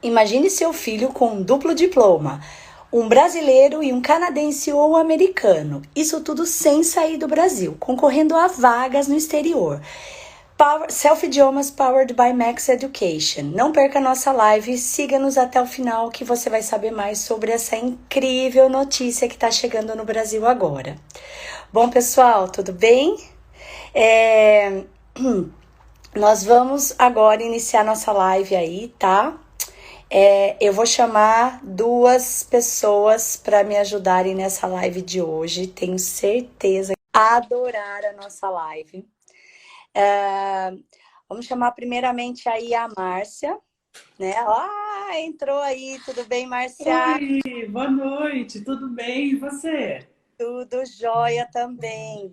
Imagine seu filho com um duplo diploma, um brasileiro e um canadense ou um americano. Isso tudo sem sair do Brasil, concorrendo a vagas no exterior. Self-idiomas powered by Max Education. Não perca a nossa live, siga-nos até o final que você vai saber mais sobre essa incrível notícia que está chegando no Brasil agora. Bom, pessoal, tudo bem? Nós vamos agora iniciar nossa live aí, tá? Eu vou chamar duas pessoas para me ajudarem nessa live de hoje. Tenho certeza que adorar a nossa live. Vamos chamar primeiramente aí a Márcia, né? Entrou aí, tudo bem, Márcia? Oi, boa noite, tudo bem? E você? Tudo jóia também.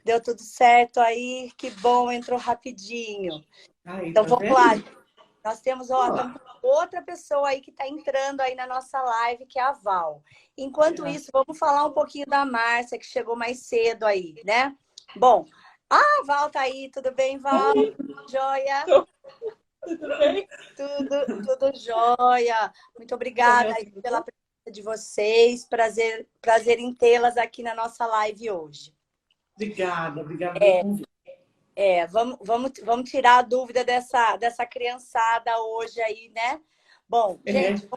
Deu tudo certo aí, que bom, entrou rapidinho. Aí, Então tá vamos lá. vendo? Nós temos, Olá. também outra pessoa aí que está entrando aí na nossa live, que é a Val. Enquanto isso, vamos falar um pouquinho da Márcia, que chegou mais cedo aí, né? Bom, a Val tá aí, tudo bem, Val? Oi, Joia? tudo bem? Tudo jóia. Muito Você obrigada me aí pela ajudou? presença de vocês. Prazer em tê-las aqui na nossa live hoje. Obrigada pelo convite. Vamos tirar a dúvida dessa criançada hoje aí, né? Bom, É, gente,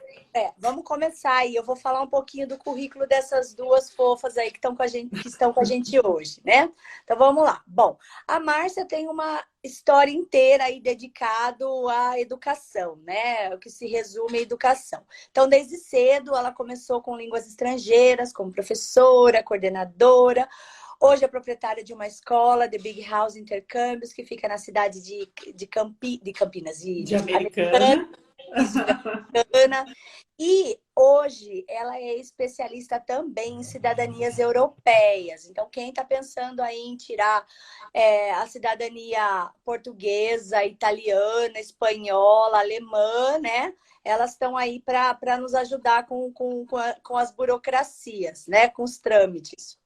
vamos começar aí. Eu vou falar um pouquinho do currículo dessas duas fofas aí que estão com a gente, que estão com a gente hoje, né? Então vamos lá. Bom, a Márcia tem uma história inteira aí dedicado à educação, né? O que se resume à educação. Então, desde cedo, ela começou com línguas estrangeiras, como professora, coordenadora. Hoje é proprietária de uma escola, The Big House Intercâmbios, que fica na cidade de Campinas, de Americana, americana. isso, de Americana. E hoje ela é especialista também em cidadanias europeias. Então, quem está pensando aí em tirar a cidadania portuguesa, italiana, espanhola, alemã, né? Elas estão aí para nos ajudar com as burocracias, né? Com os trâmites.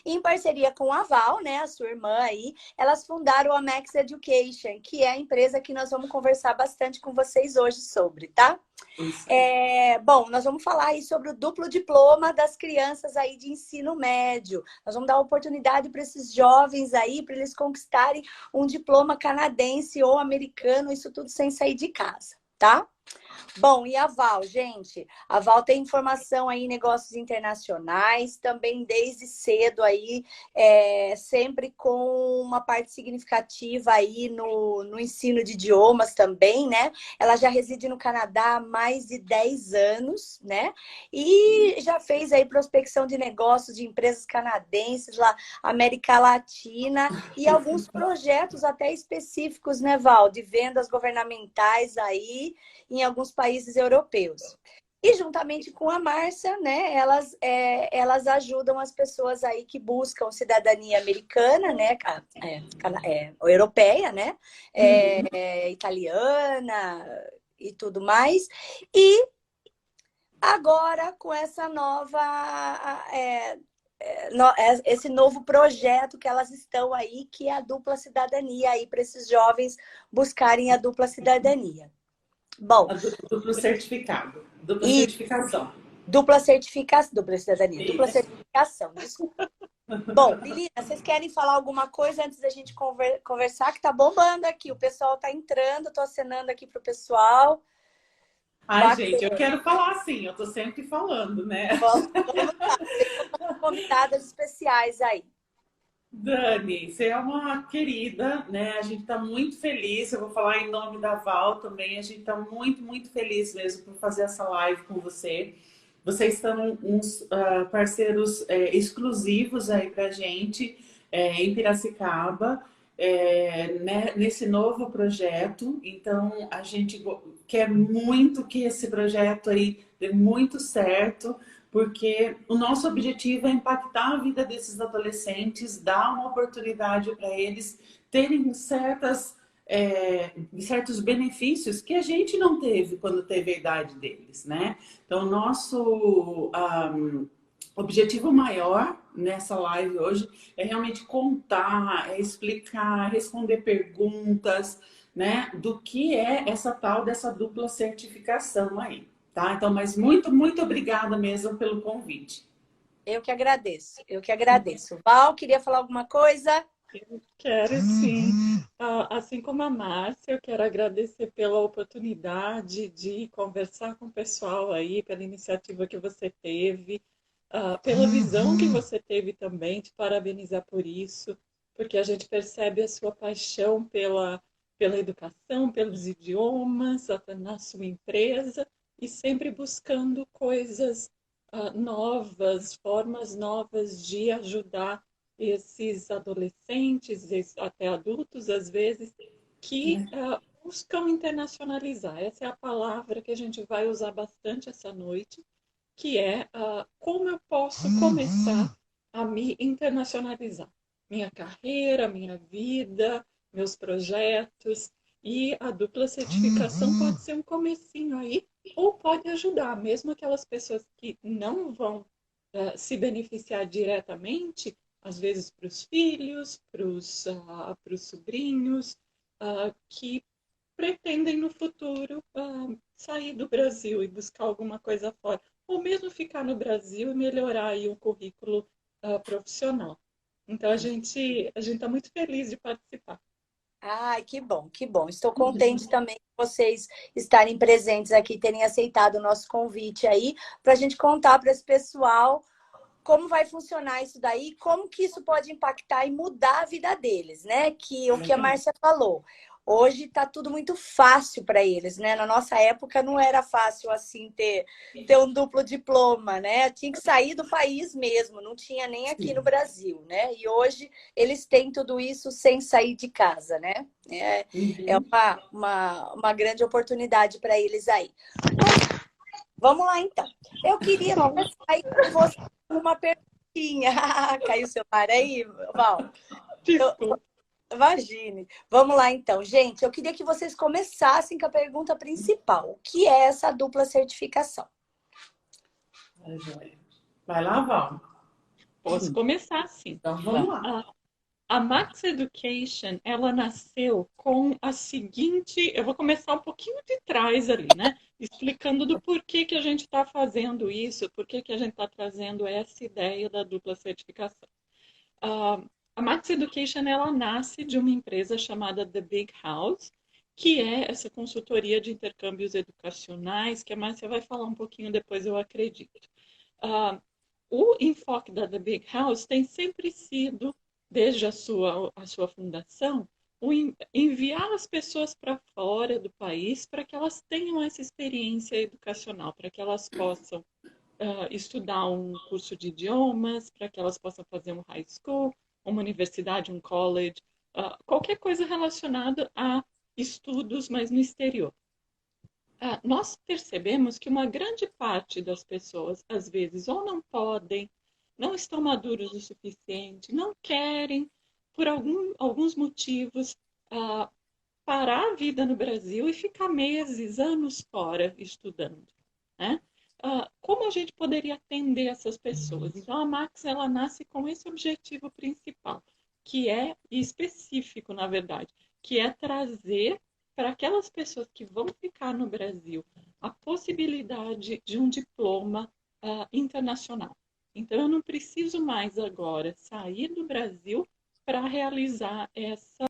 Em parceria com a Val, né, a sua irmã aí, elas fundaram a Max Education, que é a empresa que nós vamos conversar bastante com vocês hoje sobre, tá? Isso aí. Bom, nós vamos falar aí sobre o duplo diploma das crianças aí de ensino médio. Nós vamos dar oportunidade para esses jovens aí, para eles conquistarem um diploma canadense ou americano, isso tudo sem sair de casa, tá? Bom, e a Val, gente? A Val tem formação aí em negócios internacionais, também desde cedo aí, sempre com uma parte significativa aí no ensino de idiomas também, né? Ela já reside no Canadá há mais de 10 anos, né? E já fez aí prospecção de negócios de empresas canadenses lá, América Latina, e alguns projetos até específicos, né, Val? De vendas governamentais aí, em alguns países europeus. E juntamente com a Márcia, né, elas ajudam as pessoas aí que buscam cidadania americana, né, europeia, né, Uhum. italiana e tudo mais. E agora com essa esse novo projeto que elas estão aí, que é a dupla cidadania aí para esses jovens buscarem a dupla cidadania. Bom, Duplo certificado, dupla e certificação. dupla cidadania, dupla Isso. certificação, desculpa. Bom, meninas, vocês querem falar alguma coisa antes da gente conversar? Que tá bombando aqui, o pessoal tá entrando, tô acenando aqui pro pessoal. Ai, gente, eu Bacana. quero falar assim, eu tô sempre falando, né? Vamos lá, tem umas convidadas especiais aí. Dani, você é uma querida, né? A gente está muito feliz. Eu vou falar em nome da Val também. A gente está muito, muito feliz mesmo por fazer essa live com você. Vocês são uns parceiros exclusivos aí para a gente em Piracicaba, né, nesse novo projeto. Então, a gente quer muito que esse projeto aí dê muito certo, porque o nosso objetivo é impactar a vida desses adolescentes, dar uma oportunidade para eles terem certos benefícios que a gente não teve quando teve a idade deles, né? Então, nosso objetivo maior nessa live hoje é realmente contar, é explicar, responder perguntas, né, do que é essa tal dessa dupla certificação aí, tá? Então, mas muito, muito obrigada mesmo pelo convite. Eu que agradeço, eu que agradeço. Val, queria falar alguma coisa? Quero sim. Assim como a Márcia, eu quero agradecer pela oportunidade de conversar com o pessoal aí, pela iniciativa que você teve, pela visão que você teve também, te parabenizar por isso, porque a gente percebe a sua paixão pela educação, pelos idiomas, até na sua empresa, e sempre buscando coisas novas, formas novas de ajudar esses adolescentes, até adultos, às vezes, que buscam internacionalizar. Essa é a palavra que a gente vai usar bastante essa noite, que é como eu posso começar a me internacionalizar. Minha carreira, minha vida, meus projetos. E a dupla certificação pode ser um comecinho aí, ou pode ajudar, mesmo aquelas pessoas que não vão se beneficiar diretamente, às vezes para os filhos, para os sobrinhos, que pretendem no futuro sair do Brasil e buscar alguma coisa fora, ou mesmo ficar no Brasil e melhorar aí o currículo profissional. Então a gente está muito feliz de participar. Ai, que bom, que bom. Estou contente também de vocês estarem presentes aqui, terem aceitado o nosso convite aí, para a gente contar para esse pessoal como vai funcionar isso daí, como que isso pode impactar e mudar a vida deles, né? Que o que a Márcia falou. Hoje está tudo muito fácil para eles, né? Na nossa época não era fácil assim ter um duplo diploma, né? Tinha que sair do país mesmo, não tinha nem aqui no Brasil, né? E hoje eles têm tudo isso sem sair de casa, né? É uma grande oportunidade para eles aí. Mas vamos lá então. Eu queria começar aí com você uma perguntinha. Caiu o celular aí, Val? Desculpa. Imagine. Vamos lá, então. Gente, eu queria que vocês começassem com a pergunta principal. O que é essa dupla certificação? Vai lá, Val. Posso começar sim. Então, vamos lá. A Max Education, ela nasceu com a seguinte... Eu vou começar um pouquinho de trás ali, né? Explicando do porquê que a gente está fazendo isso, porquê que a gente está trazendo essa ideia da dupla certificação. A Max Education, ela nasce de uma empresa chamada The Big House, que é essa consultoria de intercâmbios educacionais, que a Márcia vai falar um pouquinho depois, eu acredito. O enfoque da The Big House tem sempre sido, desde a sua fundação, enviar as pessoas para fora do país para que elas tenham essa experiência educacional, para que elas possam estudar um curso de idiomas, para que elas possam fazer um high school, uma universidade, um college, qualquer coisa relacionada a estudos, mas no exterior. Nós percebemos que uma grande parte das pessoas, às vezes, ou não podem, não estão maduros o suficiente, não querem, por alguns motivos, parar a vida no Brasil e ficar meses, anos fora estudando, né? Como a gente poderia atender essas pessoas? Então, a Max, ela nasce com esse objetivo principal, que é específico, na verdade, que é trazer para aquelas pessoas que vão ficar no Brasil a possibilidade de um diploma internacional. Então, eu não preciso mais agora sair do Brasil para realizar essa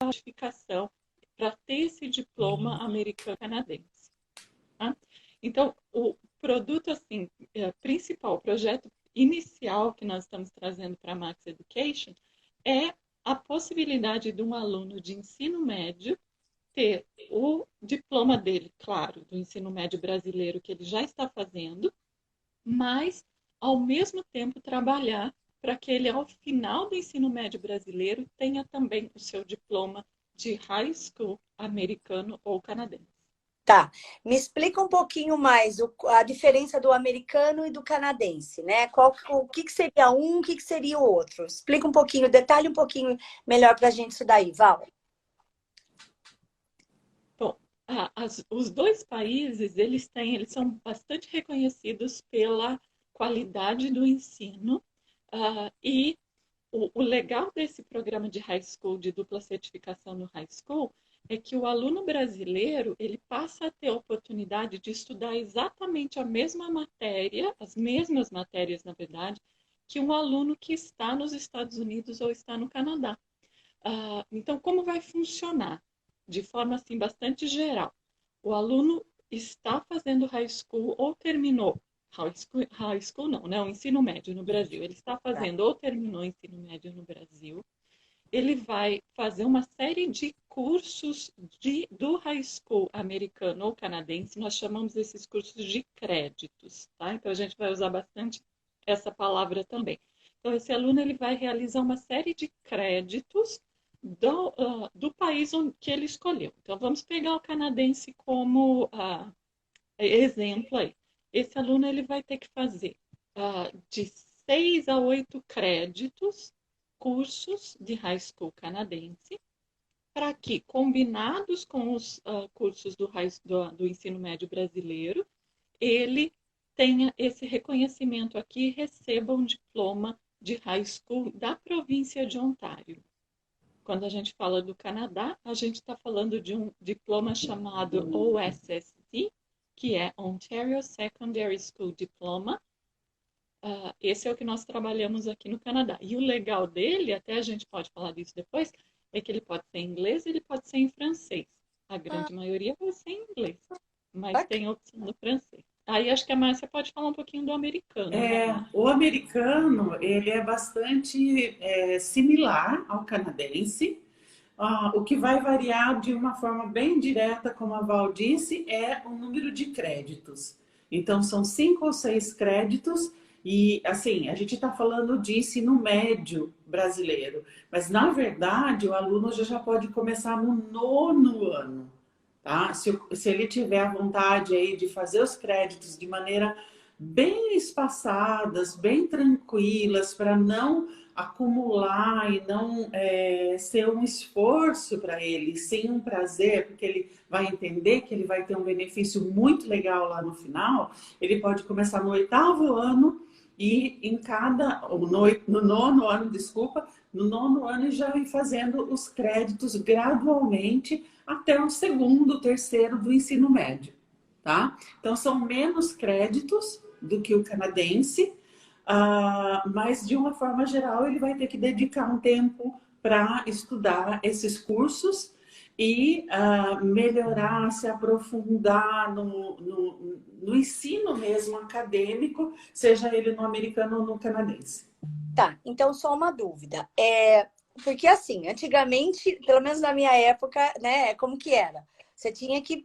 certificação, para ter esse diploma americano-canadense. Tá? Então, o produto assim, principal, o projeto inicial que nós estamos trazendo para a Max Education é a possibilidade de um aluno de ensino médio ter o diploma dele, claro, do ensino médio brasileiro que ele já está fazendo, mas, ao mesmo tempo, trabalhar para que ele, ao final do ensino médio brasileiro, tenha também o seu diploma de high school americano ou canadense. Tá, me explica um pouquinho mais a diferença do americano e do canadense, né? O que seria um, o que seria o outro? Explica um pouquinho, detalhe um pouquinho melhor para a gente isso daí, Val. Bom, os dois países, eles são bastante reconhecidos pela qualidade do ensino e o legal desse programa de high school, de dupla certificação no high school, é que o aluno brasileiro, ele passa a ter a oportunidade de estudar exatamente a mesma matéria, as mesmas matérias, na verdade, que um aluno que está nos Estados Unidos ou está no Canadá. Então, como vai funcionar? De forma assim bastante geral. O aluno está fazendo high school ou terminou high school não, né? O ensino médio no Brasil. Ele está Tá. fazendo ou terminou o ensino médio no Brasil. Ele vai fazer uma série de cursos do high school americano ou canadense. Nós chamamos esses cursos de créditos, tá? Então a gente vai usar bastante essa palavra também. Então esse aluno ele vai realizar uma série de créditos do país que ele escolheu. Então vamos pegar o canadense como exemplo aí. Esse aluno ele vai ter que fazer de 6 a 8 créditos, cursos de high school canadense, para que, combinados com os cursos do ensino médio brasileiro, ele tenha esse reconhecimento aqui e receba um diploma de high school da província de Ontário. Quando a gente fala do Canadá, a gente está falando de um diploma chamado OSSD, que é Ontario Secondary School Diploma. Esse é o que nós trabalhamos aqui no Canadá. E o legal dele, até a gente pode falar disso depois, é que ele pode ser em inglês e ele pode ser em francês. A grande maioria vai ser em inglês, mas tem a opção do francês. Aí acho que a Márcia pode falar um pouquinho do americano. Né? O americano, ele é bastante similar ao canadense. O que vai variar de uma forma bem direta, como a Val disse, é o número de créditos. Então, são 5 ou 6 créditos e, assim, a gente está falando de ensino médio brasileiro. Mas, na verdade, o aluno já pode começar no 9º ano. Tá? Se ele tiver a vontade aí de fazer os créditos de maneira bem espaçadas, bem tranquilas, para não acumular e não ser um esforço para ele, sim um prazer, porque ele vai entender que ele vai ter um benefício muito legal lá no final, ele pode começar no 8º ano e no 9º ano, desculpa, no 9º ano já ir fazendo os créditos gradualmente até o 2º, 3º do ensino médio, tá? Então são menos créditos do que o canadense, mas de uma forma geral ele vai ter que dedicar um tempo para estudar esses cursos e melhorar, se aprofundar no ensino mesmo acadêmico, seja ele no americano ou no canadense. Tá, então só uma dúvida. Porque assim, antigamente, pelo menos na minha época, né, como que era? Você tinha que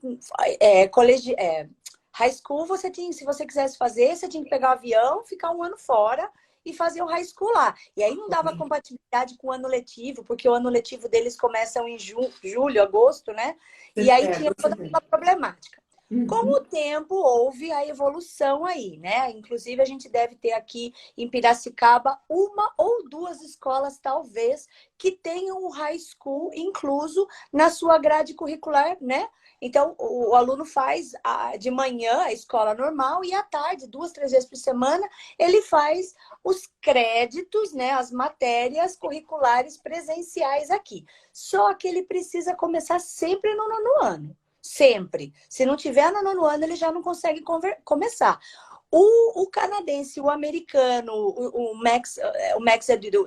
high school, você tinha, se você quisesse fazer, você tinha que pegar o avião, ficar um ano fora e fazer o high school lá. E aí não dava compatibilidade com o ano letivo, porque o ano letivo deles começa em julho, agosto, né? E aí tinha toda uma problemática. Com o tempo, houve a evolução aí, né? Inclusive, a gente deve ter aqui em Piracicaba 1 ou 2 escolas, talvez, que tenham o high school incluso na sua grade curricular, né? Então, o aluno faz de manhã a escola normal e à tarde, 2, 3 vezes por semana, ele faz os créditos, né? As matérias curriculares presenciais aqui. Só que ele precisa começar sempre no 9º ano. Sempre. Se não tiver no 9º ano, ele já não consegue começar. O canadense, o americano, o Max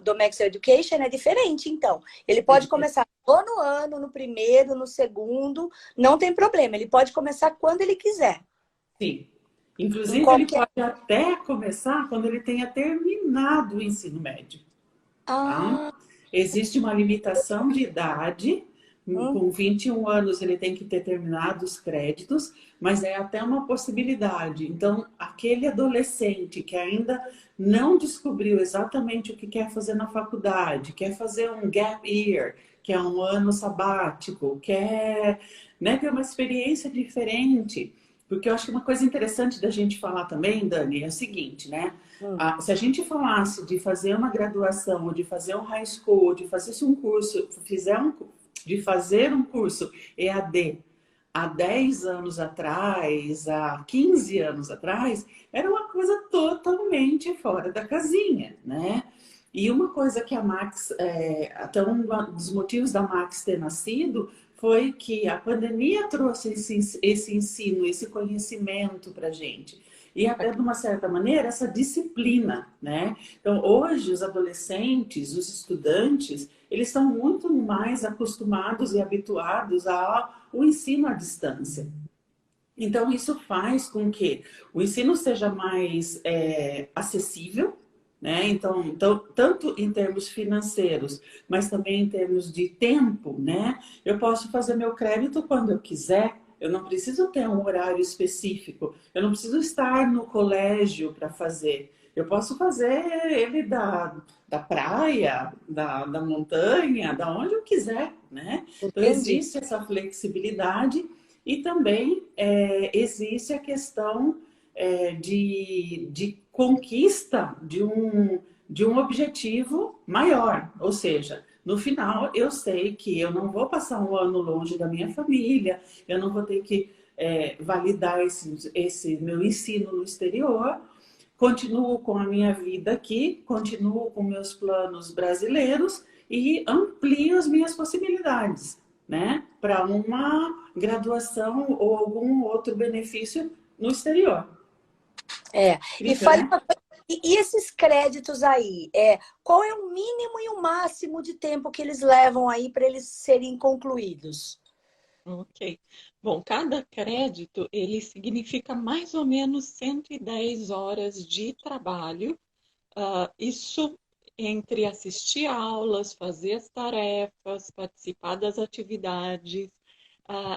do Max Education é diferente, então. Ele pode começar no 9º ano, no 1º, no 2º, não tem problema. Ele pode começar quando ele quiser. Sim. Inclusive, ele pode até começar quando ele tenha terminado o ensino médio. Tá? Existe uma limitação de idade. Com 21 anos ele tem que ter terminado os créditos, mas é até uma possibilidade. Então, aquele adolescente que ainda não descobriu exatamente o que quer fazer na faculdade, quer fazer um gap year, que é um ano sabático, quer ter uma experiência diferente. Porque eu acho que uma coisa interessante da gente falar também, Dani, é o seguinte, né? Se a gente falasse de fazer uma graduação, ou de fazer um high school, ou de fazer um curso, de fazer um curso EAD há 10 anos atrás, há 15 anos atrás, era uma coisa totalmente fora da casinha, né? E uma coisa que a Max, até um dos motivos da Max ter nascido, foi que a pandemia trouxe esse ensino, esse conhecimento para a gente. E até, de uma certa maneira, essa disciplina, né? Então, hoje, os adolescentes, os estudantes, eles estão muito mais acostumados e habituados ao ensino à distância. Então, isso faz com que o ensino seja mais acessível, né? Então, tanto em termos financeiros, mas também em termos de tempo, né? Eu posso fazer meu crédito quando eu quiser. Eu não preciso ter um horário específico. Eu não preciso estar no colégio para fazer. Eu posso fazer ele da praia, da montanha, da onde eu quiser, né? Então, Entendi. existe essa flexibilidade e também existe a questão de conquista de um objetivo maior. Ou seja, no final eu sei que eu não vou passar um ano longe da minha família, eu não vou ter que validar esse meu ensino no exterior, continuo com a minha vida aqui, continuo com meus planos brasileiros e amplio as minhas possibilidades, né? Para uma graduação ou algum outro benefício no exterior. E Incrível, fale né? uma coisa, e esses créditos aí, qual é o mínimo e o máximo de tempo que eles levam aí para eles serem concluídos? Ok. Bom, cada crédito, ele significa mais ou menos 110 horas de trabalho. Isso entre assistir aulas, fazer as tarefas, participar das atividades.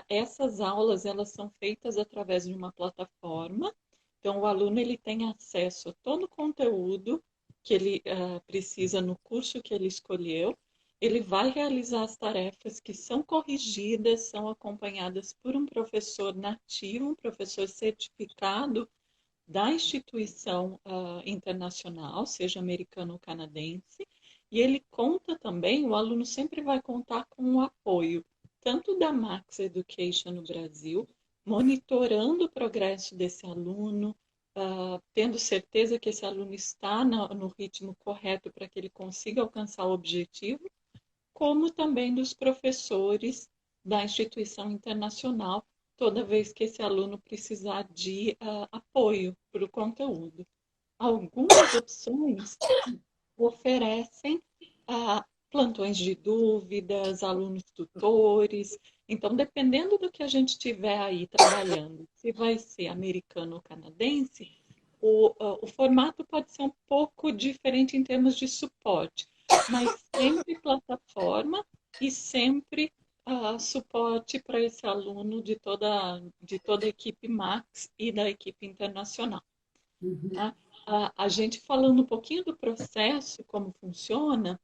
Essas aulas, elas são feitas através de uma plataforma. Então, o aluno ele tem acesso a todo o conteúdo que ele precisa no curso que ele escolheu. Ele vai realizar as tarefas que são corrigidas, são acompanhadas por um professor nativo, um professor certificado da instituição internacional, seja americano ou canadense, e ele conta também, o aluno sempre vai contar com o apoio tanto da Max Education no Brasil, monitorando o progresso desse aluno, tendo certeza que esse aluno está no ritmo correto para que ele consiga alcançar o objetivo, como também dos professores da instituição internacional, toda vez que esse aluno precisar de apoio para o conteúdo. Algumas opções oferecem plantões de dúvidas, alunos tutores. Então, dependendo do que a gente estiver aí trabalhando, se vai ser americano ou canadense, o formato pode ser um pouco diferente em termos de suporte, mas sempre plataforma e sempre suporte para esse aluno de toda a equipe Max e da equipe internacional. Uhum. Tá? A gente falando um pouquinho do processo, como funciona,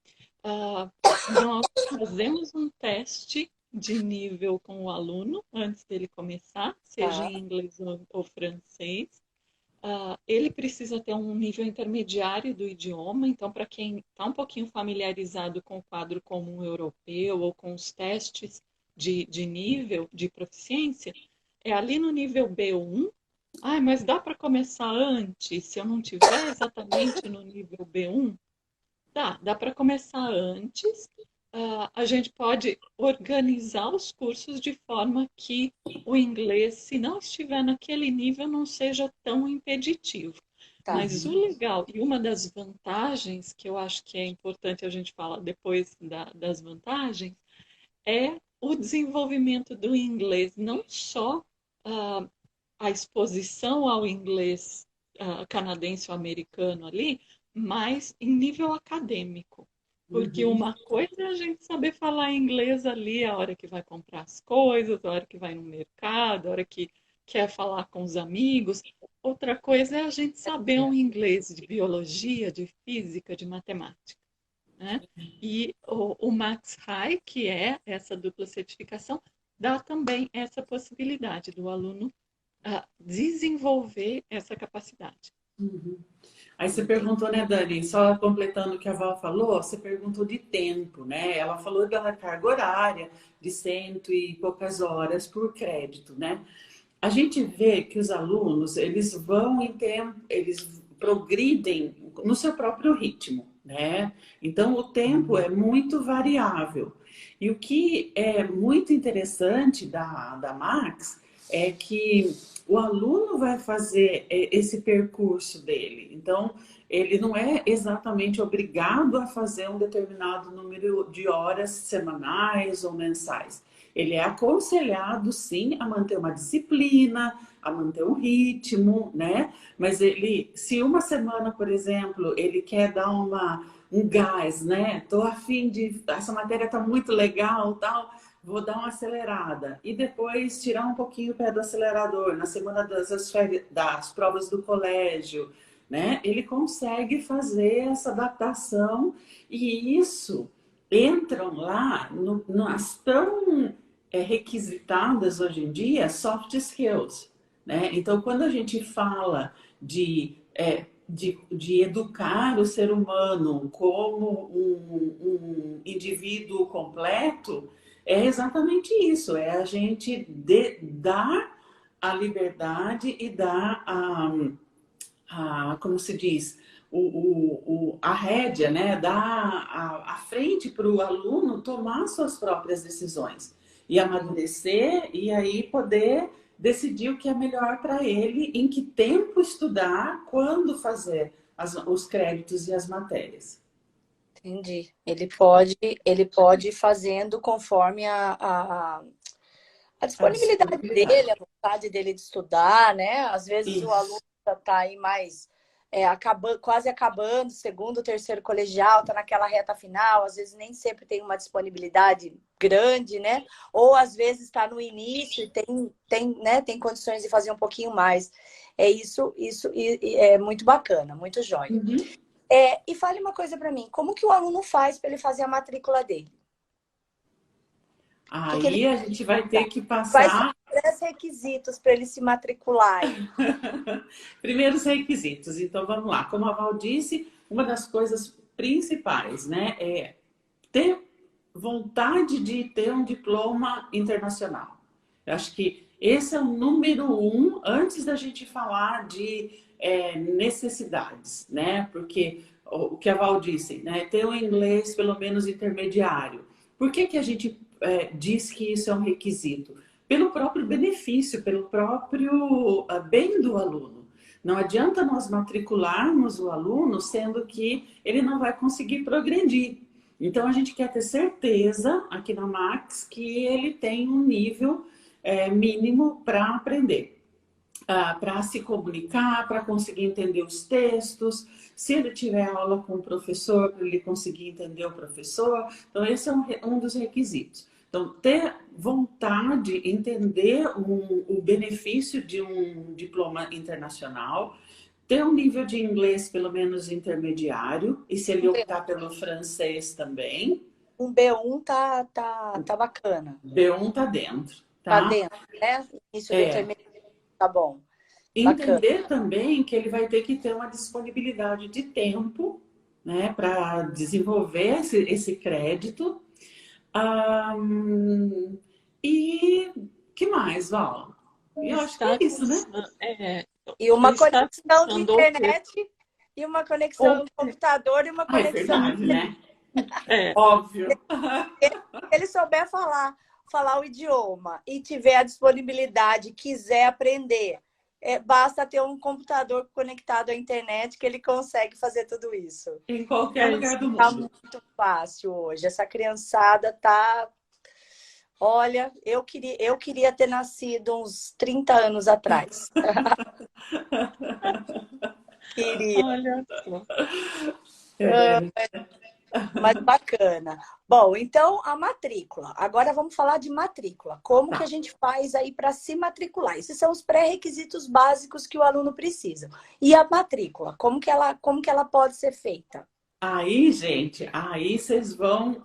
nós fazemos um teste de nível com o aluno antes dele começar, seja Tá. em inglês ou francês. Ele precisa ter um nível intermediário do idioma, então, para quem está um pouquinho familiarizado com o quadro comum europeu ou com os testes de nível de proficiência, é ali no nível B1. Mas dá para começar antes, se eu não tiver exatamente no nível B1? Dá para começar antes. A gente pode organizar os cursos de forma que o inglês, se não estiver naquele nível, não seja tão impeditivo. Tá. Mas o legal, e uma das vantagens, que eu acho que é importante a gente falar depois das vantagens, é o desenvolvimento do inglês, não só a exposição ao inglês canadense ou americano ali, mas em nível acadêmico. Porque Uhum. uma coisa é a gente saber falar inglês ali a hora que vai comprar as coisas, a hora que vai no mercado, a hora que quer falar com os amigos. Outra coisa é a gente saber um inglês de biologia, de física, de matemática. Né? E o Max High, que é essa dupla certificação, dá também essa possibilidade do aluno desenvolver essa capacidade. Uhum. Aí você perguntou, né, Dani, só completando o que a Val falou, você perguntou de tempo, né? Ela falou da carga horária de 100 e poucas horas por crédito, né? A gente vê que os alunos, eles vão em tempo, eles progridem no seu próprio ritmo, né? Então, o tempo é muito variável. E o que é muito interessante da Max é que o aluno vai fazer esse percurso dele. Então, ele não é exatamente obrigado a fazer um determinado número de horas semanais ou mensais. Ele é aconselhado, sim, a manter uma disciplina, a manter um ritmo, né? Mas ele, se uma semana, por exemplo, ele quer dar um gás, né? Tô a fim de, essa matéria tá muito legal, tal, vou dar uma acelerada. E depois tirar um pouquinho o pé do acelerador, na semana das provas do colégio, né? Ele consegue fazer essa adaptação e isso entram lá nas tão requisitadas hoje em dia soft skills, né? Então, quando a gente fala de educar o ser humano como um indivíduo completo, é exatamente isso, é a gente dar a liberdade e dar como se diz, a rédea, né? Dar a frente para o aluno tomar suas próprias decisões e amadurecer e aí poder decidir o que é melhor para ele, em que tempo estudar, quando fazer os créditos e as matérias. Entendi. Ele pode ir fazendo conforme a A disponibilidade dele, disponibilidade. a vontade dele de estudar, né? Às vezes o aluno Isso. está aí mais quase acabando, segundo, terceiro colegial, está naquela reta final, às vezes nem sempre tem uma disponibilidade grande, né? Ou às vezes está no início e tem condições de fazer um pouquinho mais. É isso e é muito bacana, muito jóia. Uhum. E fale uma coisa para mim, como que o aluno faz para ele fazer a matrícula dele? Que ele Aí a gente vai ter que Quais são passar os 10 requisitos para ele se matricular aí? primeiros requisitos. Então vamos lá. Como a Val disse, uma das coisas principais, né, é ter vontade de ter um diploma internacional. Eu acho que esse é o número um antes da gente falar de necessidades, né? Porque o que a Val disse, né? Ter um inglês pelo menos intermediário. Por que a gente diz que isso é um requisito? Pelo próprio benefício, pelo próprio bem do aluno. Não adianta nós matricularmos o aluno sendo que ele não vai conseguir progredir. Então, a gente quer ter certeza aqui na Max que ele tem um nível mínimo para aprender, para se comunicar, para conseguir entender os textos. Se ele tiver aula com o professor, para ele conseguir entender o professor. Então, esse é um dos requisitos. Então, ter vontade, entender o benefício de um diploma internacional, ter um nível de inglês pelo menos intermediário, e se ele optar pelo francês também. Um B1 tá bacana. B1 tá dentro, Tá tá? dentro, né? Isso do É. intermediário tá bom. Bacana. Entender também que ele vai ter que ter uma disponibilidade de tempo, né, para desenvolver esse crédito. E que mais, Val? Eu acho que Está é isso, né? E uma está conexão de cursando internet, e uma conexão de computador, e uma Ah, é conexão. verdade, né? É, Óbvio. Se ele souber falar o idioma e tiver a disponibilidade, quiser aprender, basta ter um computador conectado à internet que ele consegue fazer tudo isso. Em qualquer isso. lugar do Tá mundo. muito fácil hoje. Essa criançada tá. Olha, eu queria ter nascido uns 30 anos atrás. Queria. Olha só. Mas bacana. Bom, então a matrícula. Agora vamos falar de matrícula. Como que a Tá. gente faz aí para se matricular? Esses são os pré-requisitos básicos que o aluno precisa. E a matrícula, como que ela pode ser feita? Aí, gente, aí vocês vão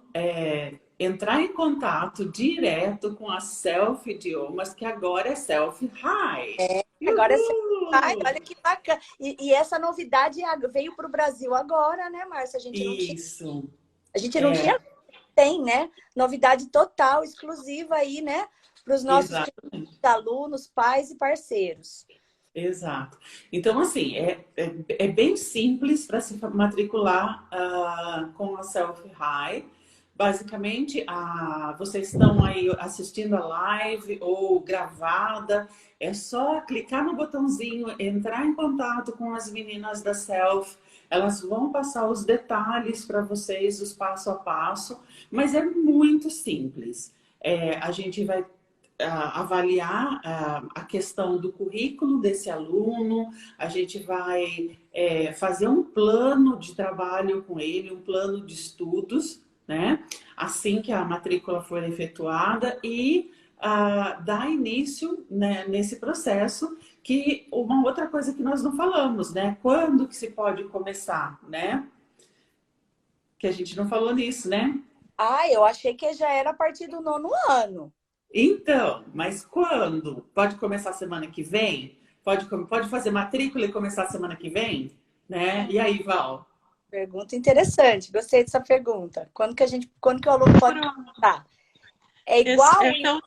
entrar em contato direto com a Self Idiomas, que agora é Self High. Agora é. Ai, Uhul! olha que bacana. E essa novidade veio para o Brasil agora, né, Márcia? Isso. A gente não tinha, tem, né? Novidade total, exclusiva aí, né? Para os nossos Exatamente. alunos, pais e parceiros. Exato. Então, assim, é bem simples para se matricular com a Self High. Basicamente, vocês estão aí assistindo a live ou gravada, é só clicar no botãozinho, entrar em contato com as meninas da Self, elas vão passar os detalhes para vocês, os passo a passo, mas é muito simples. A gente vai avaliar a questão do currículo desse aluno, a gente vai fazer um plano de trabalho com ele, um plano de estudos, né? Assim que a matrícula for efetuada e dar início, né, nesse processo, que uma outra coisa que nós não falamos, né? Quando que se pode começar, né? Que a gente não falou nisso, né? Eu achei que já era a partir do 9º ano. Então, mas quando? Pode começar semana que vem? Pode fazer matrícula e começar semana que vem? Né? E aí, Val? Pergunta interessante, gostei dessa pergunta. Quando que o aluno pode começar? É igual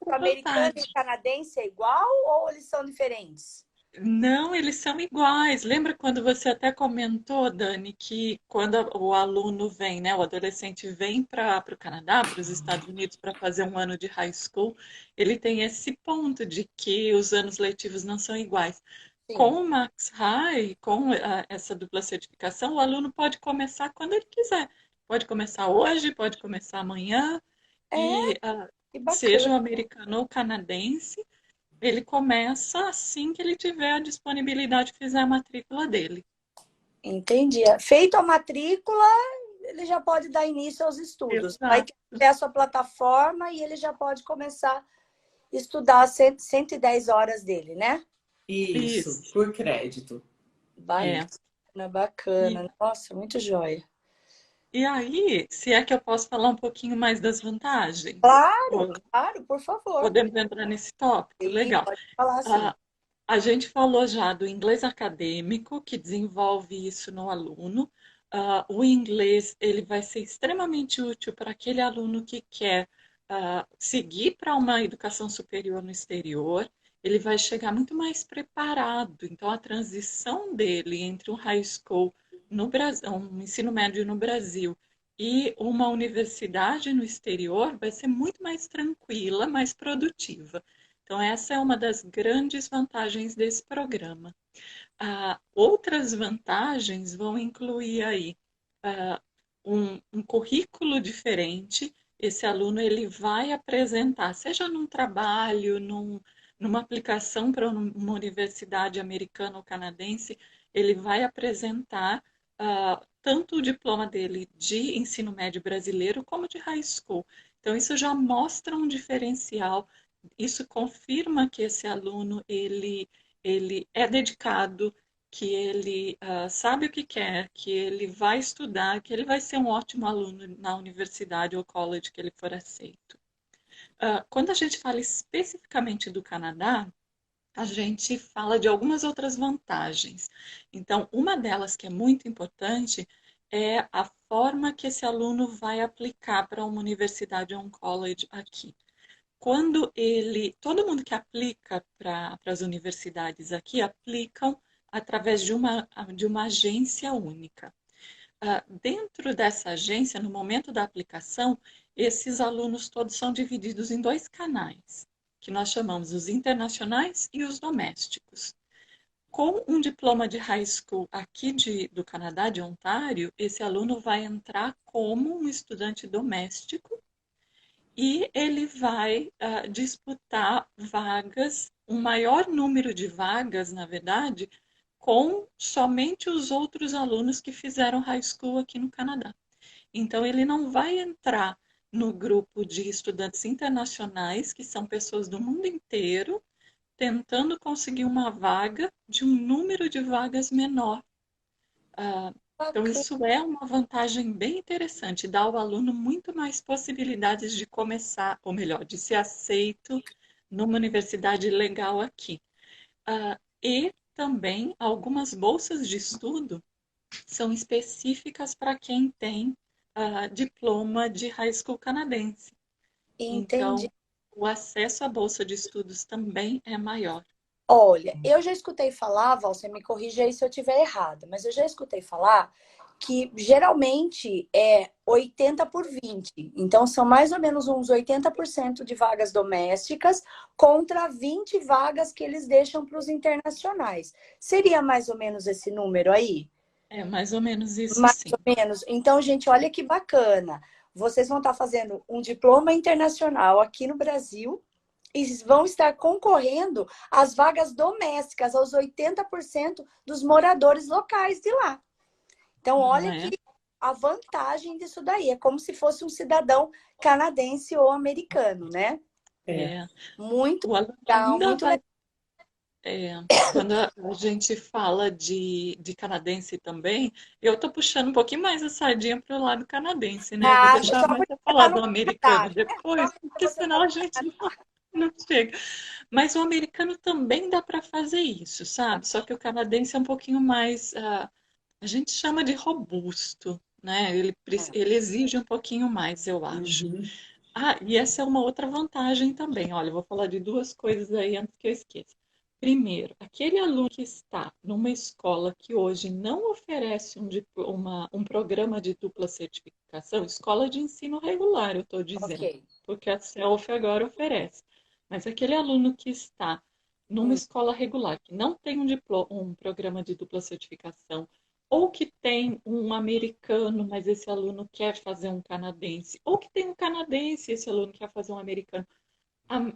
o americano e o canadense é igual ou eles são diferentes? Não, eles são iguais. Lembra quando você até comentou, Dani, que quando o aluno vem, né, o adolescente vem para o Canadá, para os Estados Unidos, para fazer um ano de high school, ele tem esse ponto de que os anos letivos não são iguais. Sim. Com o Max High, com essa dupla certificação, o aluno pode começar quando ele quiser. Pode começar hoje, pode começar amanhã, e seja o americano ou canadense, ele começa assim que ele tiver a disponibilidade e fizer a matrícula dele. Entendi. Feito a matrícula, ele já pode dar início aos estudos. Exato. Vai ter acesso à plataforma e ele já pode começar a estudar 110 horas dele, né? Isso. Por crédito. Bacana. Nossa, muito joia. E aí, se é que eu posso falar um pouquinho mais das vantagens? Claro, por favor. Podemos entrar nesse tópico? Sim, legal. pode falar assim. A gente falou já do inglês acadêmico, que desenvolve isso no aluno. O inglês ele vai ser extremamente útil para aquele aluno que quer seguir para uma educação superior no exterior. Ele vai chegar muito mais preparado. Então, a transição dele entre um high school no Brasil, um ensino médio no Brasil e uma universidade no exterior vai ser muito mais tranquila, mais produtiva. Então, essa é uma das grandes vantagens desse programa. Outras vantagens vão incluir aí um currículo diferente. Esse aluno ele vai apresentar, seja num trabalho, numa aplicação para uma universidade americana ou canadense, ele vai apresentar tanto o diploma dele de ensino médio brasileiro como de high school. Então, isso já mostra um diferencial. Isso confirma que esse aluno ele é dedicado, que ele sabe o que quer, que ele vai estudar, que ele vai ser um ótimo aluno na universidade ou college que ele for aceito. Quando a gente fala especificamente do Canadá, a gente fala de algumas outras vantagens. Então, uma delas que é muito importante é a forma que esse aluno vai aplicar para uma universidade ou um college aqui. Todo mundo que aplica para as universidades aqui aplicam através de uma agência única. Dentro dessa agência, no momento da aplicação, esses alunos todos são divididos em 2 canais, que nós chamamos os internacionais e os domésticos. Com um diploma de high school aqui do Canadá, de Ontário, esse aluno vai entrar como um estudante doméstico e ele vai disputar vagas, um maior número de vagas, na verdade, com somente os outros alunos que fizeram high school aqui no Canadá. Então, ele não vai entrar no grupo de estudantes internacionais, que são pessoas do mundo inteiro, tentando conseguir uma vaga de um número de vagas menor. Então, isso é uma vantagem bem interessante, dá ao aluno muito mais possibilidades de começar, ou melhor, de ser aceito numa universidade legal aqui. E também algumas bolsas de estudo são específicas para quem tem diploma de high school canadense. Entendi. Então, o acesso à bolsa de estudos também é maior. Olha, eu já escutei falar, Val, você me corrija aí se eu estiver errada, mas eu já escutei falar que geralmente é 80 por 20. Então, são mais ou menos uns 80% de vagas domésticas contra 20 vagas que eles deixam para os internacionais. Seria mais ou menos esse número aí? É mais ou menos isso, Mais sim. ou menos. Então, gente, olha que bacana. Vocês vão estar fazendo um diploma internacional aqui no Brasil e vão estar concorrendo às vagas domésticas, aos 80% dos moradores locais de lá. Então, Não olha é? que a vantagem disso daí é como se fosse um cidadão canadense ou americano, né? É. É. Muito O aluno legal, ainda muito vai. legal. É, quando a gente fala de canadense também, eu tô puxando um pouquinho mais a sardinha para o lado canadense, né? Eu vou Ah, deixar só mais porque a você falar está do no americano Canadá, né? Só depois, porque porque você está senão no a gente Canadá. não chega. Mas o americano também dá para fazer isso, sabe? Só que o canadense é um pouquinho mais, a gente chama de robusto, né? Ele exige um pouquinho mais, eu acho. Uhum. Ah, e essa é uma outra vantagem também. Olha, eu vou falar de duas coisas aí antes que eu esqueça. Primeiro, aquele aluno que está numa escola que hoje não oferece um programa de dupla certificação, escola de ensino regular, eu estou dizendo, Ok. porque a CELF agora oferece. Mas aquele aluno que está numa Hum, escola regular, que não tem um programa de dupla certificação, ou que tem um americano, mas esse aluno quer fazer um canadense, ou que tem um canadense e esse aluno quer fazer um americano.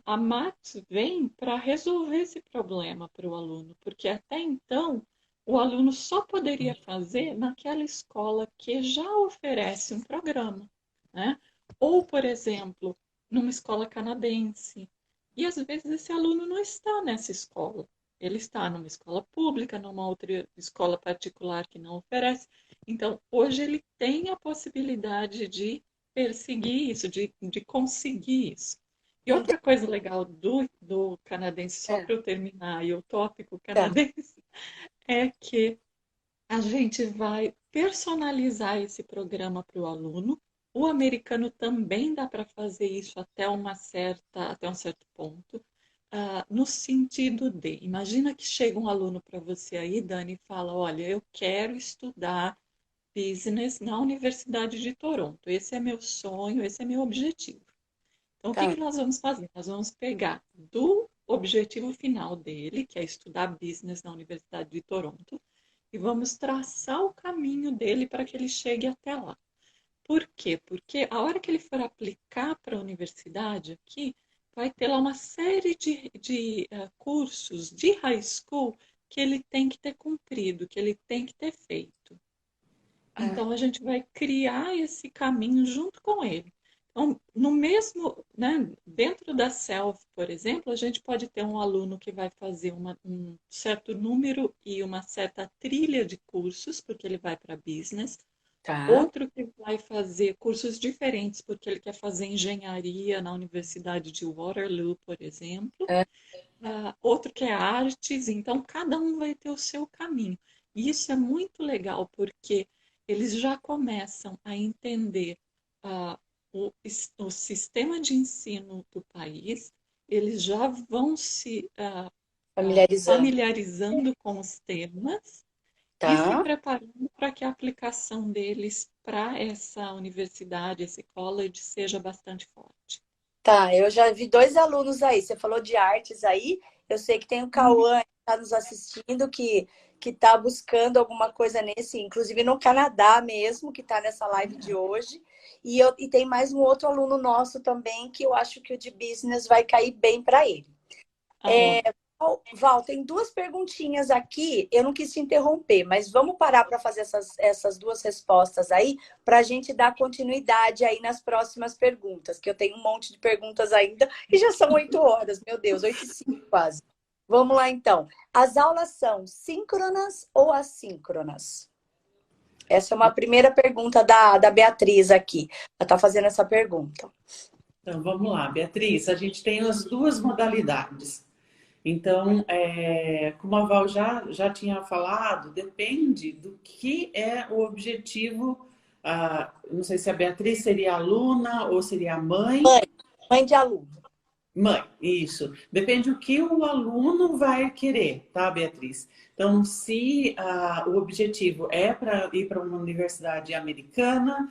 A Max vem para resolver esse problema para o aluno, porque até então o aluno só poderia fazer naquela escola que já oferece um programa, né? Ou, por exemplo, numa escola canadense. E às vezes esse aluno não está nessa escola. Ele está numa escola pública, numa outra escola particular que não oferece. Então, hoje ele tem a possibilidade de perseguir isso, de conseguir isso. E outra coisa legal do canadense, só é, para eu terminar, e o tópico tá. canadense, é que a gente vai personalizar esse programa para o aluno. O americano também dá para fazer isso até um certo ponto, no sentido de, imagina que chega um aluno para você aí, Dani, e fala, olha, eu quero estudar business na Universidade de Toronto. Esse é meu sonho, esse é meu objetivo. Então, o que Tá. que nós vamos fazer? Nós vamos pegar do objetivo final dele, que é estudar business na Universidade de Toronto, e vamos traçar o caminho dele para que ele chegue até lá. Por quê? Porque a hora que ele for aplicar para a universidade aqui, vai ter lá uma série de cursos de high school que ele tem que ter cumprido, que ele tem que ter feito. É. Então, a gente vai criar esse caminho junto com ele. Então, no mesmo, né, dentro da Self, por exemplo, a gente pode ter um aluno que vai fazer um certo número e uma certa trilha de cursos, porque ele vai para business. Tá. Outro que vai fazer cursos diferentes, porque ele quer fazer engenharia na Universidade de Waterloo, por exemplo. É. Outro que é artes, então cada um vai ter o seu caminho. E isso é muito legal, porque eles já começam a entender ah, o sistema de ensino do país, eles já vão se Familiarizando. familiarizando com os temas e se Tá. preparando para que a aplicação deles para essa universidade, esse college, seja bastante forte. Tá, eu já vi dois alunos aí. Você falou de artes aí. Eu sei que tem o Uhum. Cauã que está nos assistindo, que está buscando alguma coisa nesse, inclusive no Canadá mesmo, que está nessa live de hoje. E tem mais um outro aluno nosso também, que eu acho que o de business vai cair bem para ele. Ah, Val, tem duas perguntinhas aqui. Eu não quis te interromper, mas vamos parar para fazer essas duas respostas aí, para a gente dar continuidade aí nas próximas perguntas, que eu tenho um monte de perguntas ainda e já são 8 horas, meu Deus, 8h05 quase. Vamos lá então. As aulas são síncronas ou assíncronas? Essa é uma primeira pergunta da Beatriz aqui. Ela está fazendo essa pergunta. Então, vamos lá, Beatriz. A gente tem as duas modalidades. Então, como a Val já tinha falado, depende do que é o objetivo. Não sei se a Beatriz seria aluna ou seria mãe. Mãe de aluno. Mãe, isso. Depende do que o aluno vai querer, tá, Beatriz? Então, se o objetivo é para ir para uma universidade americana,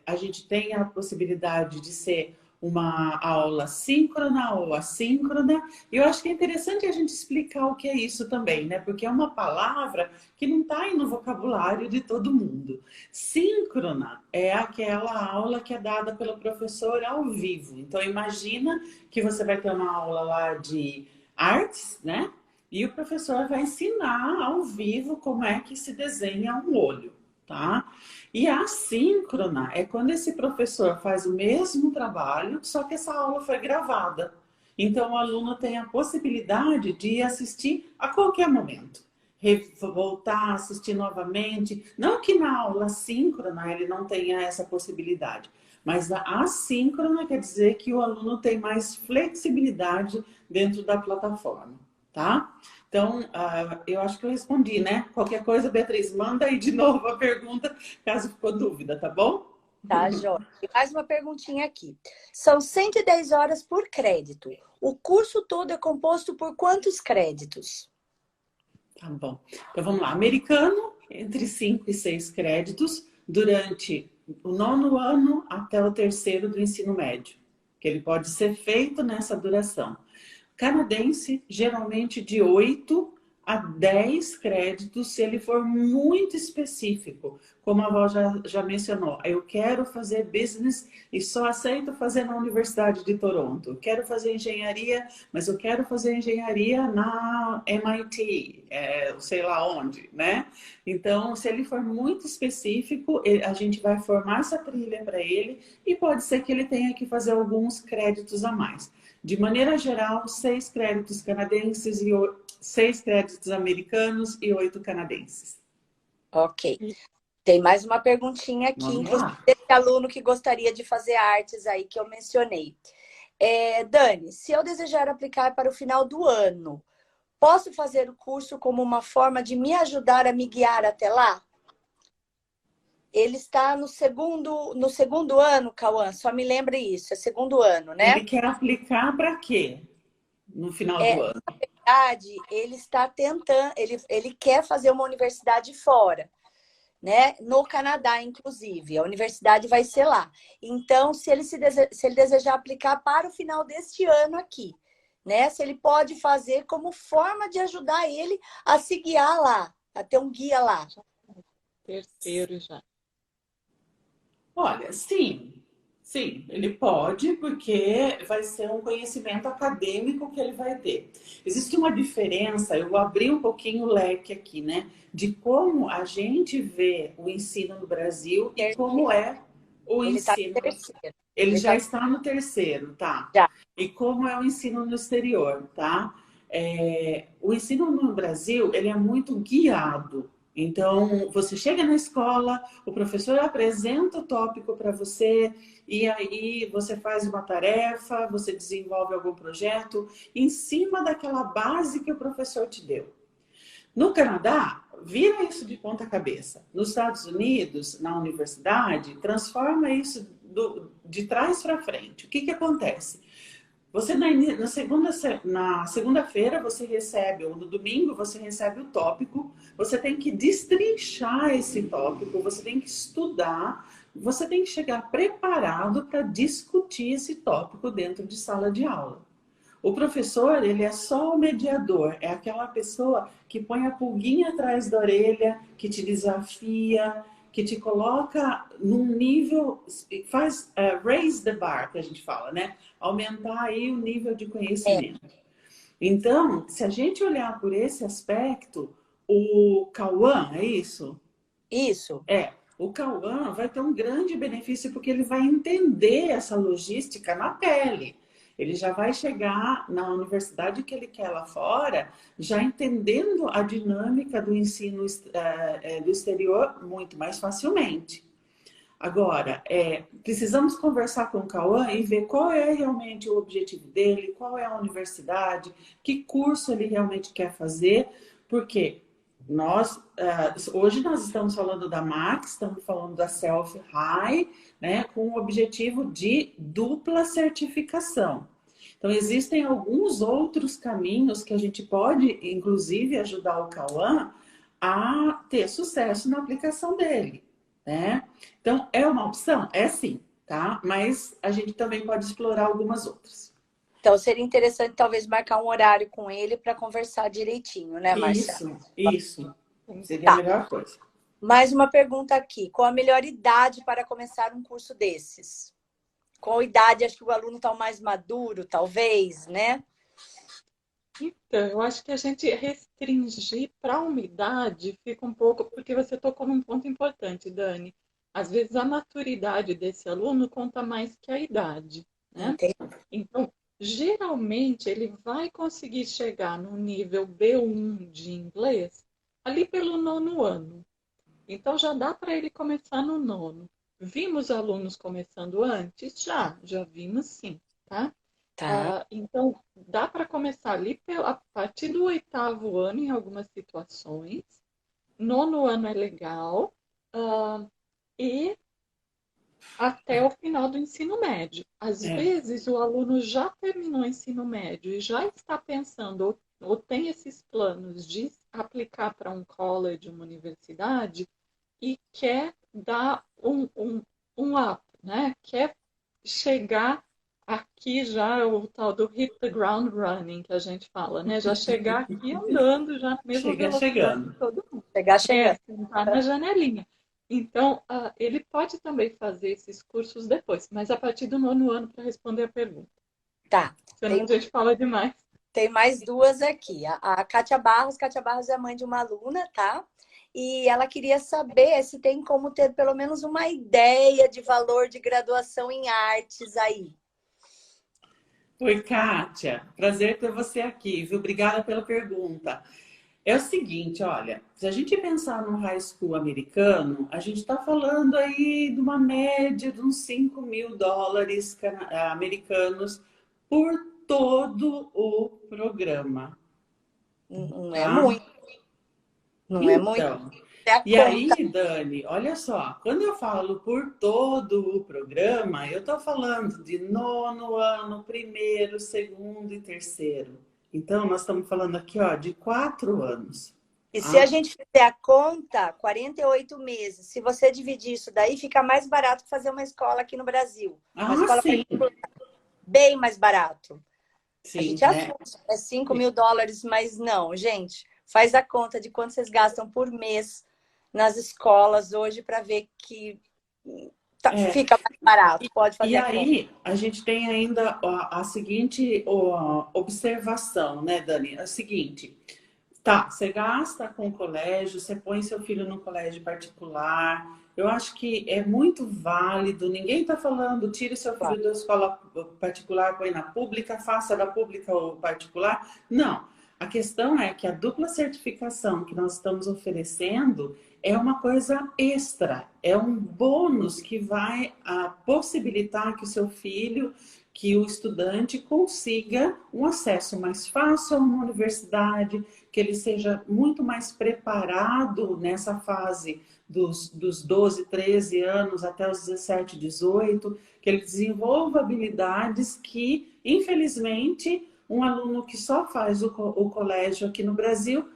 a gente tem a possibilidade de ser uma aula síncrona ou assíncrona. E eu acho que é interessante a gente explicar o que é isso também, né? Porque é uma palavra que não está aí no vocabulário de todo mundo. Síncrona é aquela aula que é dada pelo professor ao vivo. Então, imagina que você vai ter uma aula lá de artes, né? E o professor vai ensinar ao vivo como é que se desenha um olho, tá? E a assíncrona é quando esse professor faz o mesmo trabalho, só que essa aula foi gravada. Então, o aluno tem a possibilidade de assistir a qualquer momento. Voltar, assistir novamente. Não que na aula síncrona ele não tenha essa possibilidade, mas a assíncrona quer dizer que o aluno tem mais flexibilidade dentro da plataforma, tá? Então, eu acho que eu respondi, né? Qualquer coisa, Beatriz, manda aí de novo a pergunta, caso ficou dúvida, tá bom? Tá, Jó. E mais uma perguntinha aqui. São 110 horas por crédito. O curso todo é composto por quantos créditos? Tá bom. Então, vamos lá. Americano, entre 5 e 6 créditos, durante o 9º ano até o 3º do ensino médio, que ele pode ser feito nessa duração. Canadense, geralmente de 8 a 10 créditos, se ele for muito específico, como a Val já mencionou. Eu quero fazer business e só aceito fazer na Universidade de Toronto. Eu quero fazer engenharia, mas eu quero fazer engenharia na MIT, sei lá onde, né? Então, se ele for muito específico, a gente vai formar essa trilha para ele e pode ser que ele tenha que fazer alguns créditos a mais. De maneira geral, 6 créditos canadenses e 6 créditos americanos e 8 canadenses. Ok. Tem mais uma perguntinha aqui, inclusive desse aluno que gostaria de fazer artes aí que eu mencionei. Dani, se eu desejar aplicar para o final do ano, posso fazer o curso como uma forma de me ajudar a me guiar até lá? Ele está no segundo ano, Cauã, só me lembre isso, é segundo ano, né? Ele quer aplicar para quê no final do ano? Na verdade, ele está tentando, ele quer fazer uma universidade fora, né? No Canadá, inclusive. A universidade vai ser lá. Então, se ele desejar aplicar para o final deste ano aqui, né? Se ele pode fazer como forma de ajudar ele a se guiar lá, a ter um guia lá. Terceiro já. Olha, sim, ele pode, porque vai ser um conhecimento acadêmico que ele vai ter. Existe uma diferença, eu vou abrir um pouquinho o leque aqui, né? De como a gente vê o ensino no Brasil e como é o ensino. Ele já está no terceiro, tá? Já. E como é o ensino no exterior, tá? O ensino no Brasil, ele é muito guiado. Então, você chega na escola, o professor apresenta o tópico para você, e aí você faz uma tarefa, você desenvolve algum projeto em cima daquela base que o professor te deu. No Canadá, vira isso de ponta cabeça. Nos Estados Unidos, na universidade, transforma isso de trás para frente. O que acontece? Você na segunda-feira você recebe, ou no domingo você recebe o tópico, você tem que destrinchar esse tópico, você tem que estudar, você tem que chegar preparado para discutir esse tópico dentro de sala de aula. O professor, ele é só o mediador, é aquela pessoa que põe a pulguinha atrás da orelha, que te desafia, que te coloca num nível, faz raise the bar, que a gente fala, né? Aumentar aí o nível de conhecimento. Então, se a gente olhar por esse aspecto, o Cauã, é isso? Isso. O Cauã vai ter um grande benefício porque ele vai entender essa logística na pele. Ele já vai chegar na universidade que ele quer lá fora, já entendendo a dinâmica do ensino do exterior muito mais facilmente. Agora, precisamos conversar com o Cauã e ver qual é realmente o objetivo dele, qual é a universidade, que curso ele realmente quer fazer, porque hoje nós estamos falando da Max, estamos falando da Self High, né, com o objetivo de dupla certificação. Então, existem alguns outros caminhos que a gente pode, inclusive, ajudar o Cauã a ter sucesso na aplicação dele, né? Então, é uma opção? É sim, tá? Mas a gente também pode explorar algumas outras. Então, seria interessante talvez marcar um horário com ele para conversar direitinho, né, Marcelo? Isso. Seria a Tá. melhor coisa. Mais uma pergunta aqui. Qual a melhor idade para começar um curso desses? Qual idade? Acho que o aluno está mais maduro, talvez, né? Então, eu acho que a gente restringir para a umidade fica um pouco, porque você tocou num ponto importante, Dani. Às vezes a maturidade desse aluno conta mais que a idade, né? Entendi. Então, geralmente ele vai conseguir chegar no nível B1 de inglês ali pelo 9º ano. Então já dá para ele começar no 9º. Vimos alunos começando antes? Já vimos sim, tá? Tá. Então, dá para começar ali a partir do 8º ano em algumas situações. 9º ano é legal. E até o final do ensino médio. Às vezes, o aluno já terminou o ensino médio e já está pensando, ou tem esses planos de aplicar para um college, uma universidade, e quer dar um up, né? Quer chegar aqui já, o tal do hit the ground running, que a gente fala, né? Já chegar aqui andando, já na mesma velocidade Chegando. que todo mundo. Chegando. Sentar na janelinha. Então, ele pode também fazer esses cursos depois, mas a partir do 9º ano para responder a pergunta. Tá. Senão a gente fala demais. Tem mais duas aqui. A Kátia Barros. Kátia Barros é mãe de uma aluna, tá? E ela queria saber se tem como ter pelo menos uma ideia de valor de graduação em artes aí. Oi, Kátia. Prazer ter você aqui, viu? Obrigada pela pergunta. É o seguinte, olha, se a gente pensar no high school americano, a gente está falando aí de uma média de uns $5.000 americanos por todo o programa. Não é Tá? muito. Não é muito. Então, É a e conta. aí, Dani, olha só, quando eu falo por todo o programa, eu estou falando de 9º ano, 1º, 2º e 3º. Então, nós estamos falando aqui, ó, de 4 anos. E se a gente fizer a conta, 48 meses, se você dividir isso daí, fica mais barato que fazer uma escola aqui no Brasil. Uma escola Sim. bem mais barato. Sim, a gente assusta, é $5.000, mas não, gente. Faz a conta de quanto vocês gastam por mês nas escolas hoje para ver que fica mais barato. Pode fazer a conta. E aí, a gente tem ainda a seguinte observação, né, Dani? É o seguinte, tá, você gasta com o colégio, você põe seu filho no colégio particular, eu acho que é muito válido, ninguém está falando, tire seu filho da escola particular, põe na pública, faça da pública ou particular. Não, a questão é que a dupla certificação que nós estamos oferecendo é uma coisa extra, é um bônus que vai possibilitar que o seu filho, que o estudante consiga um acesso mais fácil a uma universidade, que ele seja muito mais preparado nessa fase dos 12, 13 anos até os 17, 18, que ele desenvolva habilidades que, infelizmente, um aluno que só faz o colégio aqui no Brasil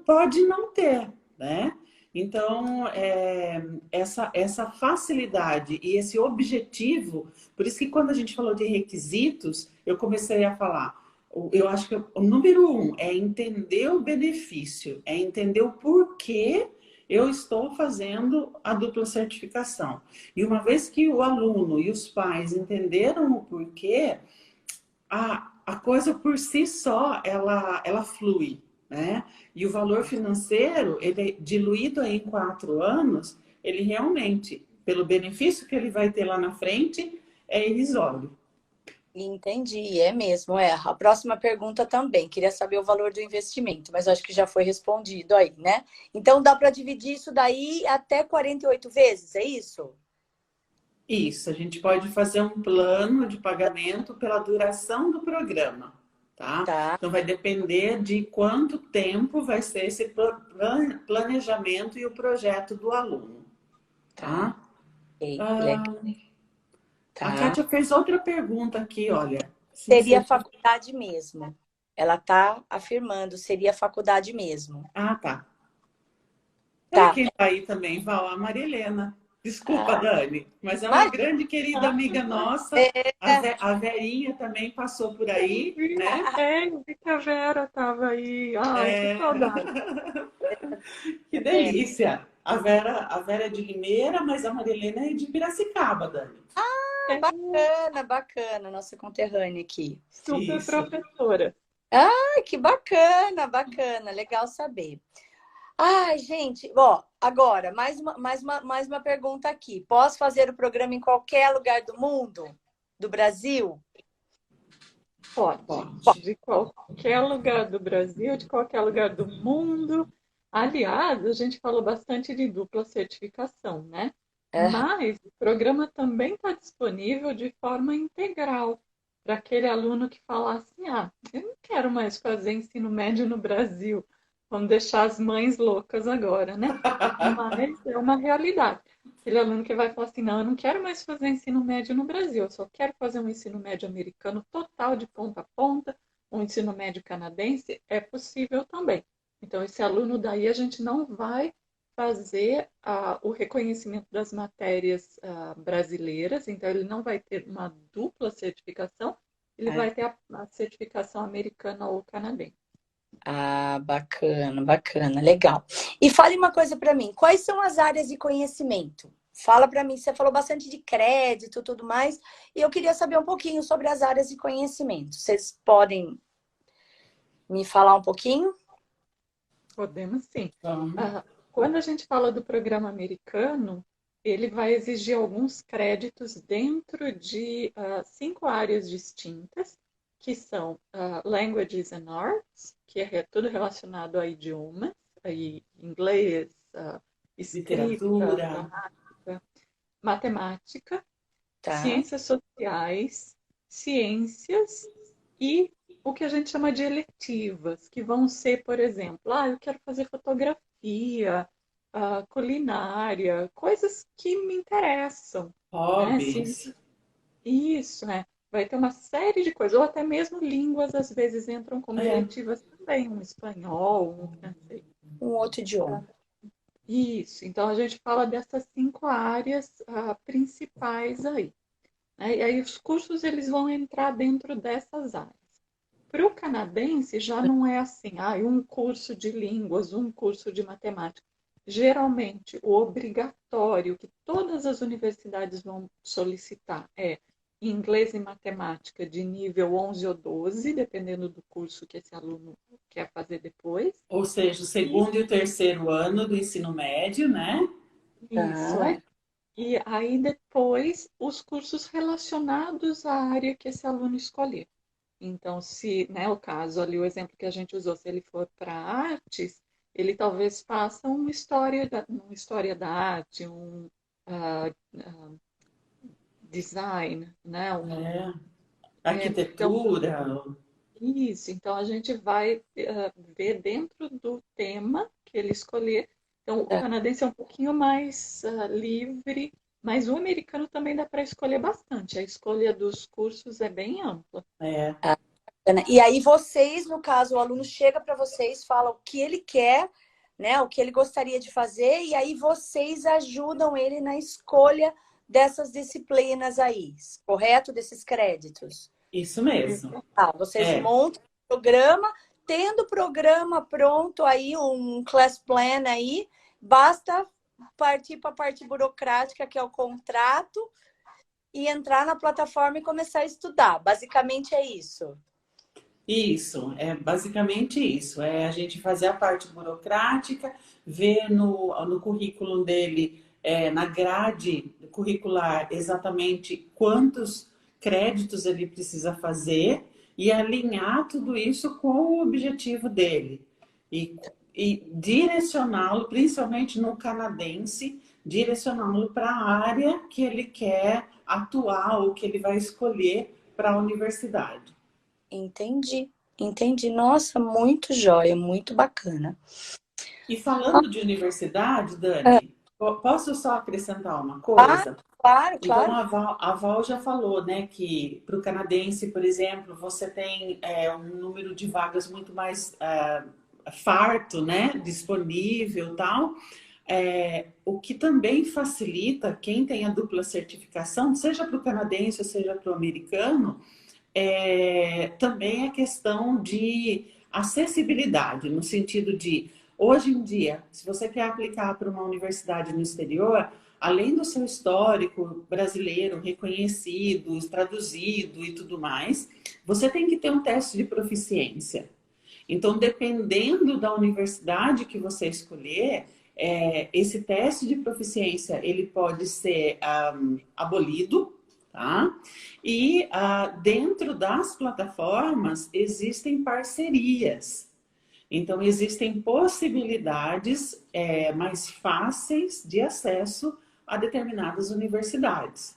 pode não ter, né? Então, essa facilidade e esse objetivo, por isso que quando a gente falou de requisitos, eu comecei a falar, eu acho que o número 1 é entender o benefício, é entender o porquê eu estou fazendo a dupla certificação. E uma vez que o aluno e os pais entenderam o porquê, a coisa por si só, ela flui, né? E o valor financeiro, ele é diluído aí em 4 anos, ele realmente, pelo benefício que ele vai ter lá na frente, é irrisório. Entendi, é mesmo. A próxima pergunta também. Queria saber o valor do investimento, mas acho que já foi respondido aí, né? Então dá para dividir isso daí até 48 vezes, é isso? Isso, a gente pode fazer um plano de pagamento pela duração do programa, tá? Então vai depender de quanto tempo vai ser esse planejamento e o projeto do aluno, tá? A Kátia fez outra pergunta aqui, olha. Seria faculdade mesmo. Ela está afirmando, seria faculdade mesmo. Ah, tá. Olha Tá. quem tá aí também, Val, a Maria Helena. Desculpa, Dani, mas é uma Mas, grande querida amiga nossa. A Verinha também passou por aí, né? Eu vi que a Vera estava aí. Ai, que É... saudade. Que delícia! A Vera é de Limeira, mas a Maria Helena é de Piracicaba, Dani. É bacana, bacana, nossa conterrânea aqui. super Isso. professora. Ai, que bacana, bacana, legal saber. Ai, gente, ó, agora, mais uma pergunta aqui. Posso fazer o programa em qualquer lugar do mundo? Do Brasil? Pode. Pode. De qualquer lugar do Brasil, de qualquer lugar do mundo. Aliás, a gente falou bastante de dupla certificação, né? Aham. Mas o programa também está disponível de forma integral para aquele aluno que fala assim: ah, eu não quero mais fazer ensino médio no Brasil. Vamos deixar as mães loucas agora, né? Mas é uma realidade. Aquele aluno que vai falar assim: não, eu não quero mais fazer ensino médio no Brasil, eu só quero fazer um ensino médio americano total de ponta a ponta, um ensino médio canadense, é possível também. Então, esse aluno daí a gente não vai fazer o reconhecimento das matérias brasileiras, então ele não vai ter uma dupla certificação, ele vai ter a certificação americana ou canadense. Ah, bacana, bacana, legal. E fale uma coisa para mim, quais são as áreas de conhecimento? Fala para mim, você falou bastante de crédito e tudo mais, e eu queria saber um pouquinho sobre as áreas de conhecimento. Vocês podem me falar um pouquinho? Podemos sim. Então, Quando a gente fala do programa americano, ele vai exigir alguns créditos dentro de 5 áreas distintas, que são Languages and Arts, que é tudo relacionado a idiomas, aí inglês, escrita, literatura. gramática, matemática, Tá. ciências sociais, ciências e o que a gente chama de eletivas, que vão ser, por exemplo, eu quero fazer fotografia, culinária, coisas que me interessam, né? Hobbies. Isso, né? Vai ter uma série de coisas, ou até mesmo línguas às vezes entram como É. eletivas também, um espanhol, um francês. Um outro idioma. Isso, então a gente fala dessas 5 áreas principais aí, né? E aí os cursos eles vão entrar dentro dessas áreas. Para o canadense já não é assim, um curso de línguas, um curso de matemática. Geralmente, o obrigatório que todas as universidades vão solicitar é inglês e matemática de nível 11 ou 12, dependendo do curso que esse aluno quer fazer depois. Ou seja, o E segundo e o terceiro ano do ensino médio, né? isso Tá. é. E aí depois os cursos relacionados à área que esse aluno escolher. Então, se, né, o caso ali, o exemplo que a gente usou, se ele for para artes, ele talvez faça uma história da arte, um design, né? É. Então, Arquitetura. isso. Então, a gente vai ver dentro do tema que ele escolher. Então, o canadense é um pouquinho mais livre, mas o americano também dá para escolher bastante. A escolha dos cursos é bem ampla. É. E aí vocês, no caso, o aluno chega para vocês, fala o que ele quer, né? O que ele gostaria de fazer, e aí vocês ajudam ele na escolha dessas disciplinas aí, correto? Desses créditos. Isso mesmo. Vocês É. montam o programa, tendo o programa pronto aí, um class plan aí, basta partir para a parte burocrática, que é o contrato, e entrar na plataforma e começar a estudar. Basicamente é isso. Isso, é basicamente isso. É a gente fazer a parte burocrática, ver no currículo dele, na grade curricular, exatamente quantos créditos ele precisa fazer e alinhar tudo isso com o objetivo dele. E direcioná-lo, principalmente no canadense, direcioná-lo para a área que ele quer atuar ou que ele vai escolher para a universidade. Entendi, entendi. Nossa, muito jóia, muito bacana. E falando de universidade, Dani, Posso só acrescentar uma Ah, coisa? claro, Então, claro. a Val já falou, né, que para o canadense, por exemplo, você tem um número de vagas muito mais farto, né, disponível e tal. O que também facilita quem tem a dupla certificação, seja para o canadense ou seja para o americano, também a questão de acessibilidade, no sentido de, hoje em dia, se você quer aplicar para uma universidade no exterior, além do seu histórico brasileiro reconhecido, traduzido e tudo mais, você tem que ter um teste de proficiência. Então, dependendo da universidade que você escolher, esse teste de proficiência ele pode ser abolido, tá? E dentro das plataformas existem parcerias. Então, existem possibilidades mais fáceis de acesso a determinadas universidades.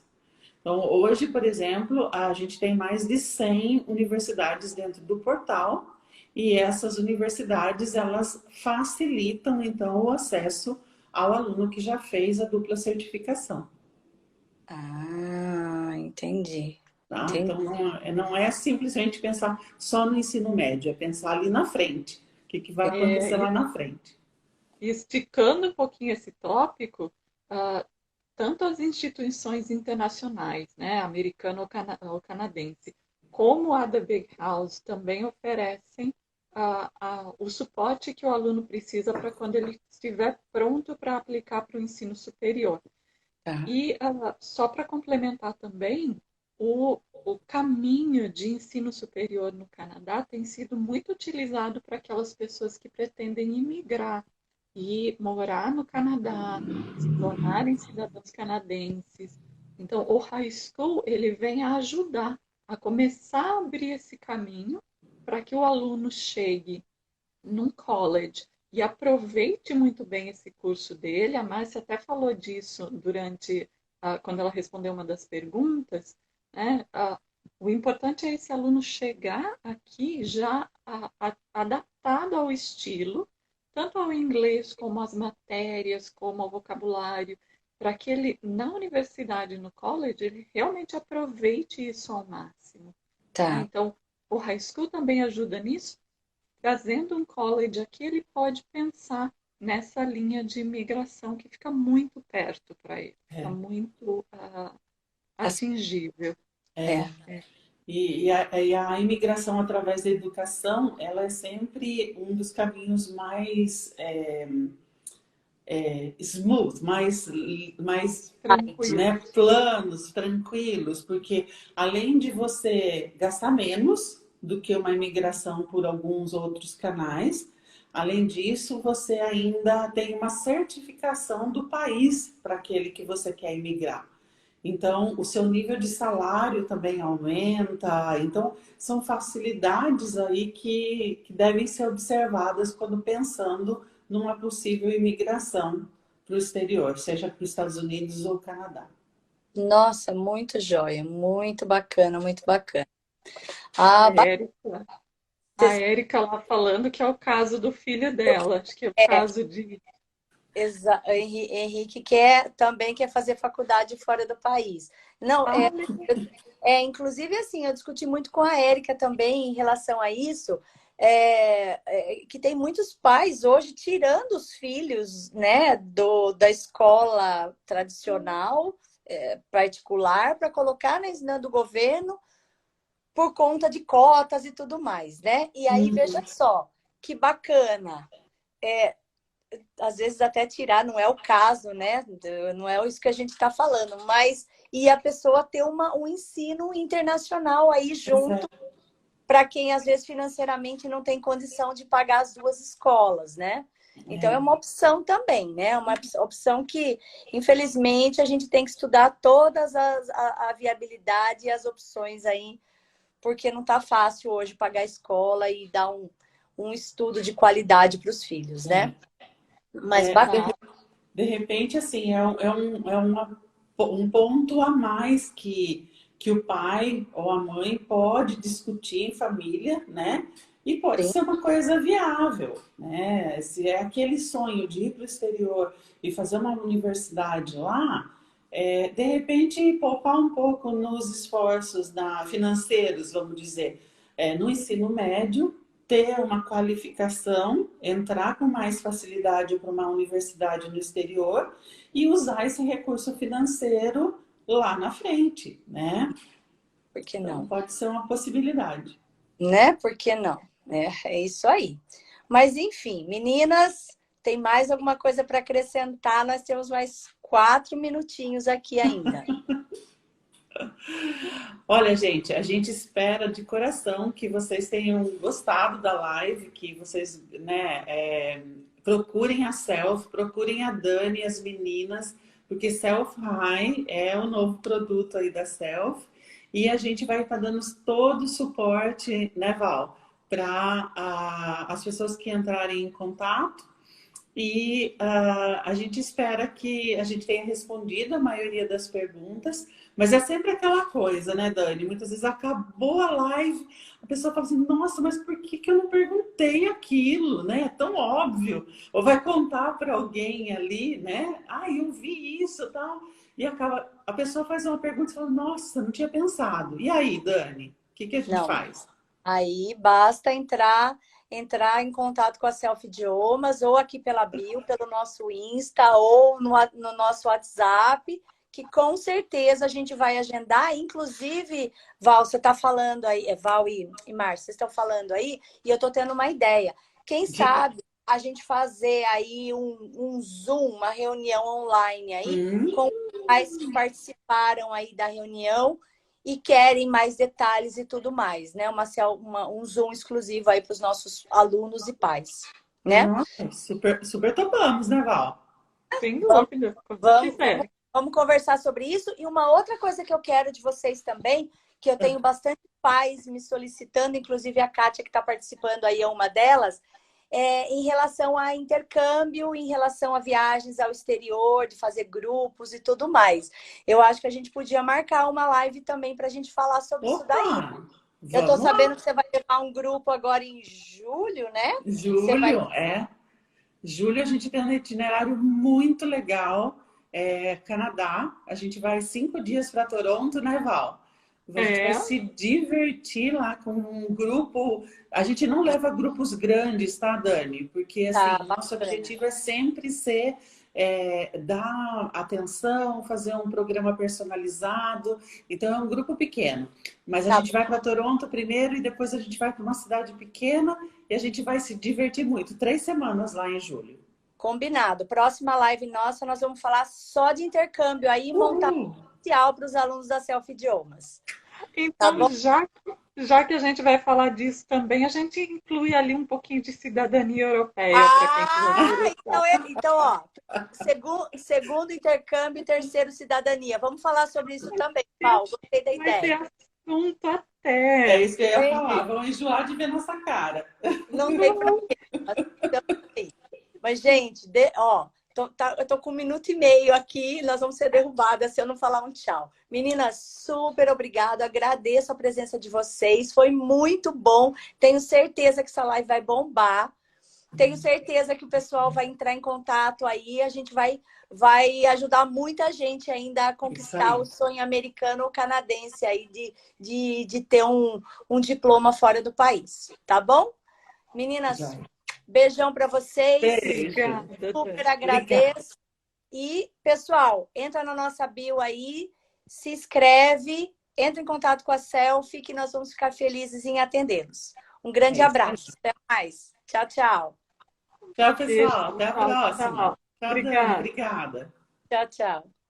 Então, hoje, por exemplo, a gente tem mais de 100 universidades dentro do portal e essas universidades, elas facilitam, então, o acesso ao aluno que já fez a dupla certificação. Ah, entendi. Tá? Entendi. Então, não é simplesmente pensar só no ensino médio, é pensar ali na frente. O que vai acontecer E lá na frente? esticando um pouquinho esse tópico, ah, tanto as instituições internacionais, né, americana ou canadense, como a The Big House também oferecem o suporte que o aluno precisa para quando ele estiver pronto para aplicar para o ensino superior. Tá. E só para complementar também, o caminho de ensino superior no Canadá tem sido muito utilizado para aquelas pessoas que pretendem imigrar e morar no Canadá, se tornarem cidadãos canadenses. Então, o high school ele vem a ajudar a começar a abrir esse caminho para que o aluno chegue num college e aproveite muito bem esse curso dele. A Márcia até falou disso durante quando ela respondeu uma das perguntas, né? O importante é esse aluno chegar aqui já adaptado ao estilo, tanto ao inglês como às matérias, como ao vocabulário, para que ele, na universidade, no college, ele realmente aproveite isso ao máximo. Né? Tá. Então, o high school também ajuda nisso, trazendo um college aqui, ele pode pensar nessa linha de imigração que fica muito perto para ele, fica É, muito As- atingível. É. É, e a imigração através da educação, ela é sempre um dos caminhos mais smooth, mais tranquilo. né, planos, tranquilos, porque além de você gastar menos do que uma imigração por alguns outros canais, além disso, você ainda tem uma certificação do país para aquele que você quer imigrar. Então, o seu nível de salário também aumenta. Então, são facilidades aí que devem ser observadas quando pensando numa possível imigração para o exterior, seja para os Estados Unidos ou Canadá. Nossa, muito joia, muito bacana, muito bacana. A Ah, Érica, a Érica lá falando que é o caso do filho dela, acho que é o caso de. Henrique quer também quer fazer faculdade fora do país. Não, Ah, inclusive assim, eu discuti muito com a Érica também em relação a isso, que tem muitos pais hoje tirando os filhos, né, da escola tradicional, particular, para colocar na ensinando do governo por conta de cotas e tudo mais, né? E aí, veja só, que bacana. Às vezes até tirar, não é o caso, né? Não é isso que a gente está falando, mas e a pessoa ter um ensino internacional aí Pois é, junto para quem às vezes financeiramente não tem condição de pagar as duas escolas, né? Então é uma opção também, né? Uma opção que, infelizmente, a gente tem que estudar todas a viabilidade e as opções aí, porque não está fácil hoje pagar a escola e dar um estudo de qualidade para os filhos, né? Mas é, de, bacana. de repente, assim, um ponto a mais que o pai ou a mãe pode discutir em família, né? E pode Sim. ser uma coisa viável, né? Se é aquele sonho de ir para o exterior e fazer uma universidade lá, de repente poupar um pouco nos esforços financeiros, vamos dizer, no ensino médio, ter uma qualificação, entrar com mais facilidade para uma universidade no exterior e usar esse recurso financeiro lá na frente, né? Por que Então não? pode ser uma possibilidade. Né? Por que não? É isso aí. Mas, enfim, meninas, tem mais alguma coisa para acrescentar? Nós temos mais 4 minutinhos aqui ainda. Olha, gente, a gente espera de coração que vocês tenham gostado da live, que vocês, né, procurem a Self, procurem a Dani, as meninas, porque Self High é o novo produto aí da Self e a gente vai estar dando todo o suporte, né, Val, para as pessoas que entrarem em contato. E a gente espera que a gente tenha respondido a maioria das perguntas, mas é sempre aquela coisa, né, Dani? Muitas vezes acabou a live, a pessoa fala assim, nossa, mas por que eu não perguntei aquilo, né? É tão óbvio. Ou vai contar para alguém ali, né? Ah, eu vi isso e tal. E acaba, a pessoa faz uma pergunta e fala, nossa, não tinha pensado. E aí, Dani, o que a gente Não. faz? Aí basta entrar em contato com a Self Idiomas, ou aqui pela bio, pelo nosso Insta, ou no nosso WhatsApp, que com certeza a gente vai agendar. Inclusive, Val, você está falando aí, Val e Márcia, vocês estão falando aí, e eu estou tendo uma ideia. Quem Diga. sabe a gente fazer aí um Zoom, uma reunião online aí, com os pais que participaram aí da reunião e querem mais detalhes e tudo mais, né? Um Zoom exclusivo aí para os nossos alunos e pais, né? Nossa, super, super topamos, né, Val? Sem Vamos, dúvida, quando vamos, vamos, quiser. vamos conversar sobre isso. E uma outra coisa que eu quero de vocês também, que eu tenho bastante pais me solicitando, inclusive a Kátia, que está participando aí, é uma delas, em relação a intercâmbio, em relação a viagens ao exterior, de fazer grupos e tudo mais. Eu acho que a gente podia marcar uma live também para a gente falar sobre isso daí. Opa! Eu tô Vamos sabendo lá! que você vai levar um grupo agora em julho, né? Você vai. Julho, Julho a gente tem um itinerário muito legal. Canadá, a gente vai 5 dias para Toronto, né, Val? A gente vai É, se divertir lá com um grupo. A gente não leva grupos grandes, tá, Dani? Porque assim, Tá nosso bacana. objetivo é sempre dar atenção, fazer um programa personalizado. Então é um grupo pequeno. Mas a Tá gente bom. vai para Toronto primeiro e depois a gente vai para uma cidade pequena e a gente vai se divertir muito. 3 semanas lá em julho. Combinado. Próxima live nossa, nós vamos falar só de intercâmbio aí, montar Uhul. especial para os alunos da Self Idiomas. Tá então, bom? já que a gente vai falar disso também, a gente inclui ali um pouquinho de cidadania europeia para quem quiser Ah, interessar. então, ó, segundo intercâmbio e terceiro cidadania. Vamos falar sobre isso também, Paulo. Gostei da Vai ter ideia. assunto É até. isso que eu ia falar. Entendi. Vão enjoar de ver nossa cara. Não tem problema. Mas, gente, ó, eu tô com 1 minuto e meio aqui, nós vamos ser derrubadas se eu não falar um tchau. Meninas, super obrigada, agradeço a presença de vocês, foi muito bom. Tenho certeza que essa live vai bombar. Tenho certeza que o pessoal vai entrar em contato aí, a gente vai ajudar muita gente ainda a Isso conquistar aí. o sonho americano ou canadense aí de ter um diploma fora do país, tá bom? Meninas, Já. beijão para vocês. Beijo. Obrigada, Super Dani. Obrigada. agradeço. E, pessoal, entra na nossa bio aí, se inscreve, entra em contato com a Selfie, que nós vamos ficar felizes em atendê-los. Um grande É isso aí. abraço. Até mais. Tchau, tchau. Tchau, Beijo, pessoal. Até a tchau, próxima. tchau. Tchau, Dani. Obrigada. Obrigada. Tchau, tchau.